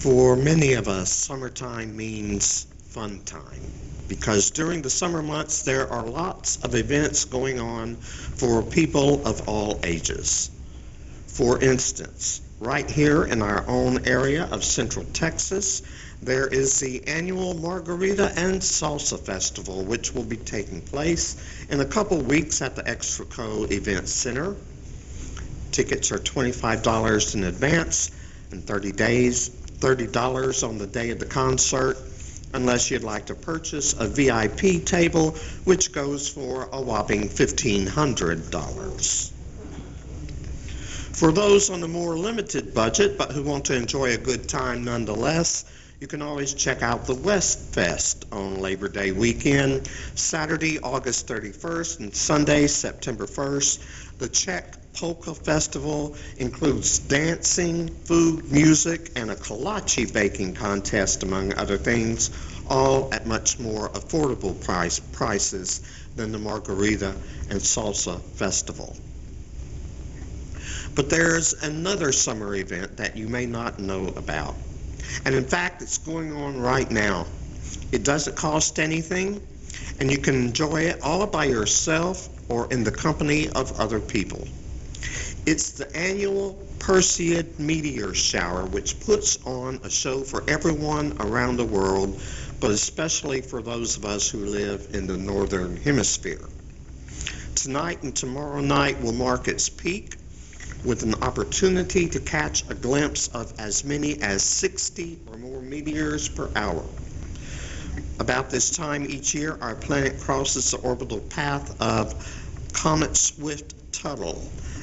For many of us, summertime means fun time because during the summer months there are lots of events going on for people of all ages. For instance, right here in our own area of Central Texas, there is the annual Margarita and Salsa Festival, which will be taking place in a couple weeks at the Extraco Event Center. Tickets are $25 in advance and $30 on the day of the concert, unless you'd like to purchase a VIP table, which goes for a whopping $1,500. For those on a more limited budget but who want to enjoy a good time nonetheless, you can always check out the West Fest on Labor Day weekend, Saturday, August 31st, and Sunday, September 1st. The Czech Polka Festival includes dancing, food, music, and a kolache baking contest, among other things, all at much more affordable prices than the Margarita and Salsa Festival. But there's another summer event that you may not know about. And in fact, it's going on right now. It doesn't cost anything, and you can enjoy it all by yourself or in the company of other people. It's the annual Perseid Meteor Shower, which puts on a show for everyone around the world, but especially for those of us who live in the Northern Hemisphere. Tonight and tomorrow night will mark its peak, with an opportunity to catch a glimpse of as many as 60 or more meteors per hour. About this time each year, our planet crosses the orbital path of Comet Swift-Tuttle,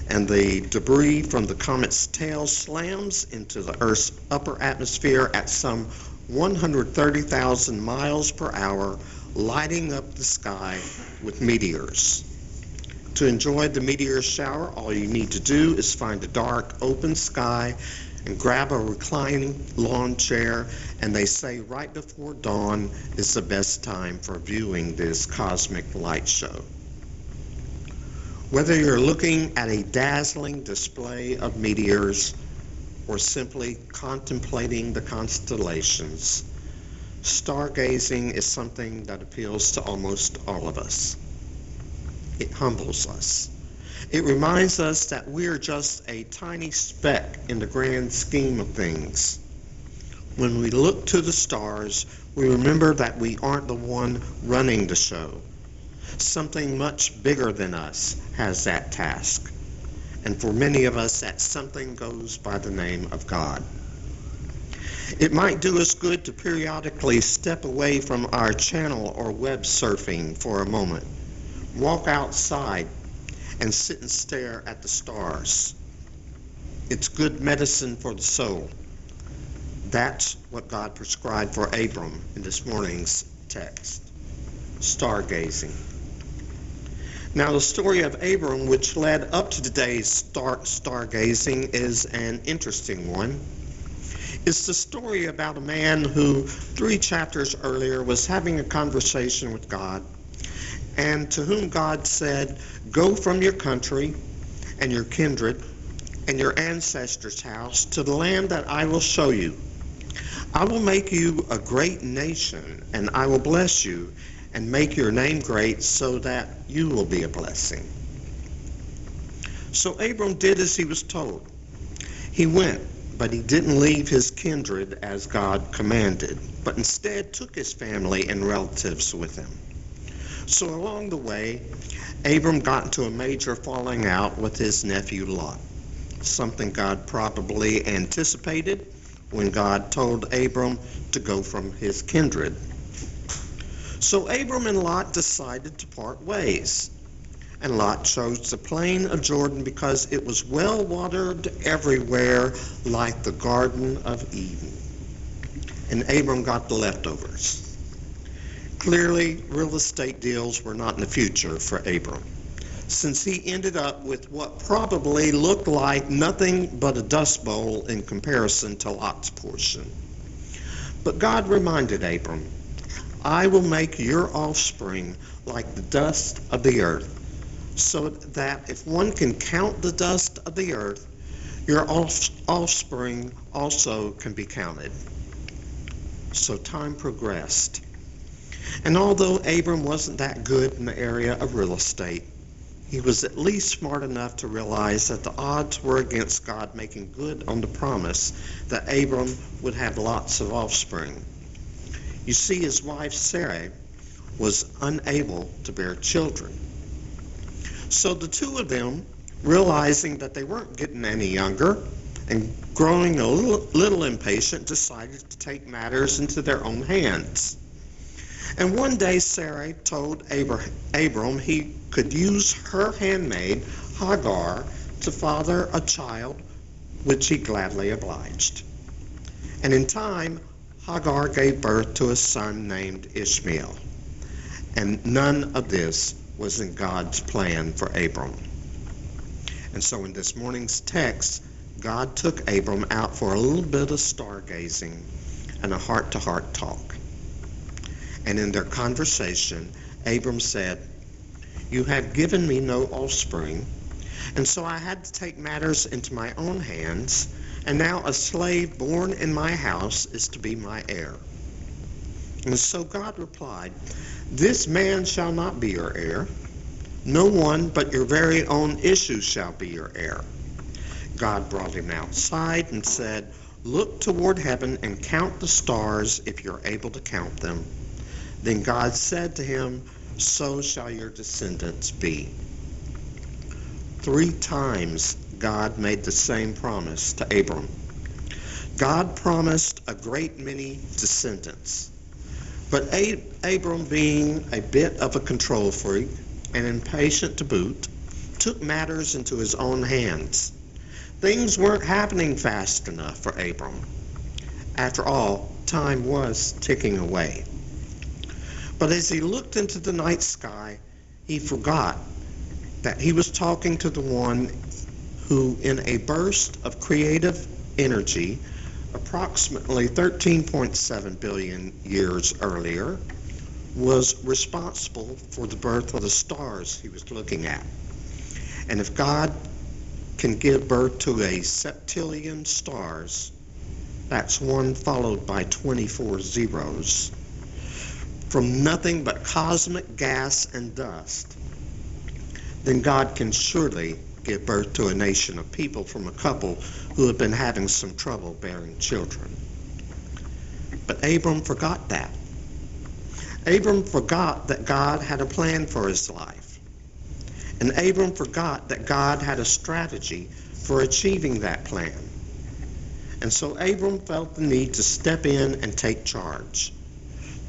and the debris from the comet's tail slams into the Earth's upper atmosphere at some 130,000 miles per hour, lighting up the sky with meteors. To enjoy the meteor shower, all you need to do is find a dark, open sky and grab a reclining lawn chair, and they say right before dawn is the best time for viewing this cosmic light show. Whether you're looking at a dazzling display of meteors or simply contemplating the constellations, stargazing is something that appeals to almost all of us. It humbles us. It reminds us that we're just a tiny speck in the grand scheme of things. When we look to the stars, we remember that we aren't the one running the show. Something much bigger than us has that task. And for many of us, that something goes by the name of God. It might do us good to periodically step away from our channel or web surfing for a moment. Walk outside and sit and stare at the stars. It's good medicine for the soul. That's what God prescribed for Abram in this morning's text. Stargazing. Now, the story of Abram, which led up to today's stargazing, is an interesting one. It's the story about a man who 3 chapters earlier was having a conversation with God, and to whom God said, "Go from your country and your kindred and your ancestors' house to the land that I will show you. I will make you a great nation, and I will bless you and make your name great so that you will be a blessing." So Abram did as he was told. He went, but he didn't leave his kindred as God commanded, but instead took his family and relatives with him. So along the way, Abram got into a major falling out with his nephew Lot, something God probably anticipated when God told Abram to go from his kindred. So Abram and Lot decided to part ways, and Lot chose the plain of Jordan because it was well watered everywhere, like the Garden of Eden. And Abram got the leftovers. Clearly, real estate deals were not in the future for Abram, since he ended up with what probably looked like nothing but a dust bowl in comparison to Lot's portion. But God reminded Abram, "I will make your offspring like the dust of the earth, so that if one can count the dust of the earth, Your offspring also can be counted. So time progressed. And although Abram wasn't that good in the area of real estate, he was at least smart enough to realize that the odds were against God making good on the promise that Abram would have lots of offspring. You see, his wife Sarai was unable to bear children. So the two of them, realizing that they weren't getting any younger and growing a little impatient, decided to take matters into their own hands. And one day Sarai told Abram he could use her handmaid, Hagar, to father a child, which he gladly obliged. And in time, Hagar gave birth to a son named Ishmael. And none of this was in God's plan for Abram. And so in this morning's text, God took Abram out for a little bit of stargazing and a heart-to-heart talk. And in their conversation, Abram said, "You have given me no offspring, and so I had to take matters into my own hands, and now a slave born in my house is to be my heir." And so God replied, "This man shall not be your heir. No one but your very own issue shall be your heir." God brought him outside and said, "Look toward heaven and count the stars if you're able to count them." Then God said to him, "So shall your descendants be." 3 times God made the same promise to Abram. God promised a great many descendants. But Abram, being a bit of a control freak and impatient to boot, took matters into his own hands. Things weren't happening fast enough for Abram. After all, time was ticking away. But as he looked into the night sky, he forgot that he was talking to the one who, in a burst of creative energy, approximately 13.7 billion years earlier, was responsible for the birth of the stars he was looking at. And if God can give birth to a septillion stars, that's 1 followed by 24 zeros, from nothing but cosmic gas and dust, then God can surely give birth to a nation of people from a couple who have been having some trouble bearing children. But Abram forgot that. Abram forgot that God had a plan for his life. And Abram forgot that God had a strategy for achieving that plan. And so Abram felt the need to step in and take charge.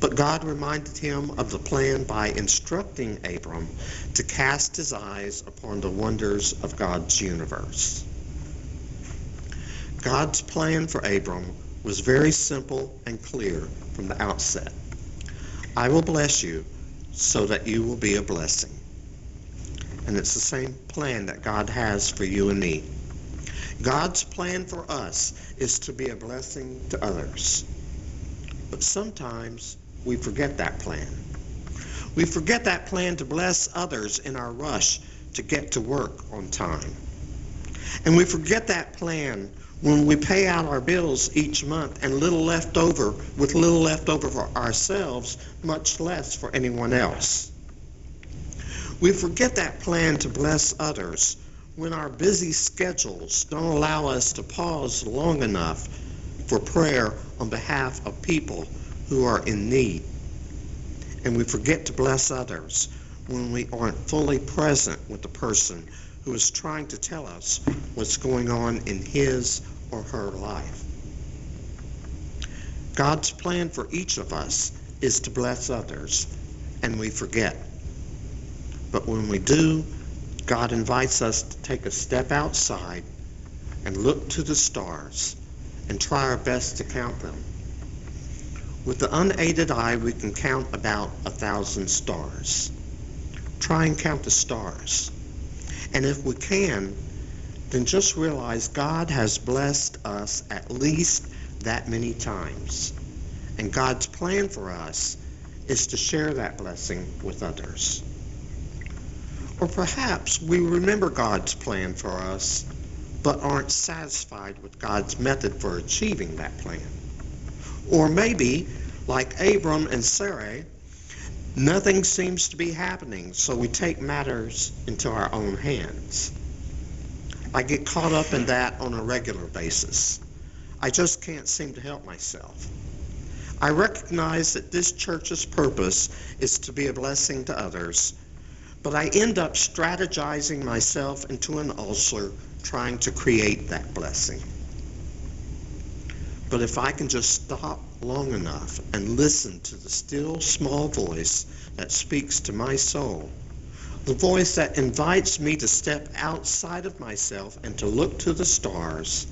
But God reminded him of the plan by instructing Abram to cast his eyes upon the wonders of God's universe. God's plan for Abram was very simple and clear from the outset. I will bless you so that you will be a blessing. And it's the same plan that God has for you and me. God's plan for us is to be a blessing to others. But sometimes we forget that plan. We forget that plan to bless others in our rush to get to work on time. And we forget that plan when we pay out our bills each month and little left over for ourselves, much less for anyone else. We forget that plan to bless others when our busy schedules don't allow us to pause long enough for prayer on behalf of people who are in need. And we forget to bless others when we aren't fully present with the person who is trying to tell us what's going on in his or her life. God's plan for each of us is to bless others, and we forget. But when we do, God invites us to take a step outside and look to the stars and try our best to count them. With the unaided eye, we can count about 1,000 stars. Try and count the stars. And if we can, then just realize God has blessed us at least that many times. And God's plan for us is to share that blessing with others. Or perhaps we remember God's plan for us, but aren't satisfied with God's method for achieving that plan. Or maybe, like Abram and Sarai, nothing seems to be happening, so we take matters into our own hands. I get caught up in that on a regular basis. I just can't seem to help myself. I recognize that this church's purpose is to be a blessing to others, but I end up strategizing myself into an ulcer trying to create that blessing. But if I can just stop long enough and listen to the still small voice that speaks to my soul, the voice that invites me to step outside of myself and to look to the stars,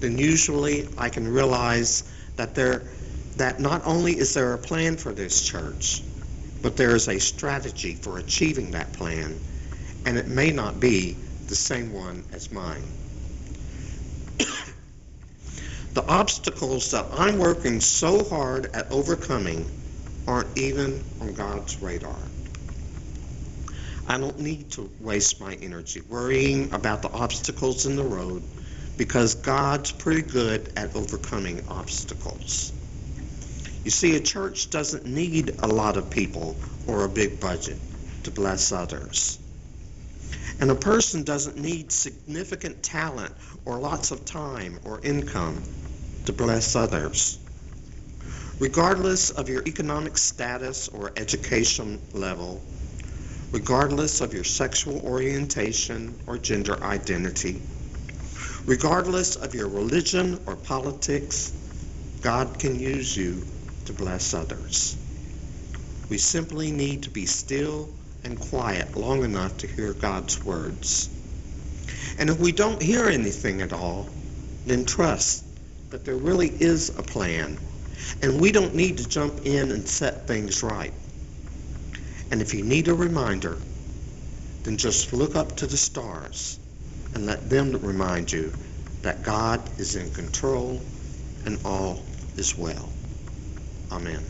then usually I can realize that not only is there a plan for this church, but there is a strategy for achieving that plan, and it may not be the same one as mine. The obstacles that I'm working so hard at overcoming aren't even on God's radar. I don't need to waste my energy worrying about the obstacles in the road, because God's pretty good at overcoming obstacles. You see, a church doesn't need a lot of people or a big budget to bless others. And a person doesn't need significant talent or lots of time or income to bless others. Regardless of your economic status or education level, regardless of your sexual orientation or gender identity, regardless of your religion or politics, God can use you to bless others. We simply need to be still and quiet long enough to hear God's words. And if we don't hear anything at all, then trust that there really is a plan, and we don't need to jump in and set things right. And if you need a reminder, then just look up to the stars and let them remind you that God is in control and all is well. Amen.